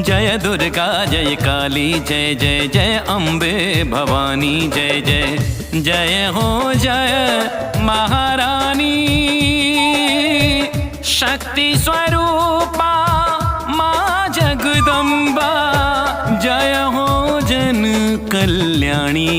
जय दुर्गा जय काली जय जय जय अम्बे भवानी जय जय जय हो जय महारानी शक्ति स्वरूपा माँ जगदम्बा जय हो जन कल्याणी।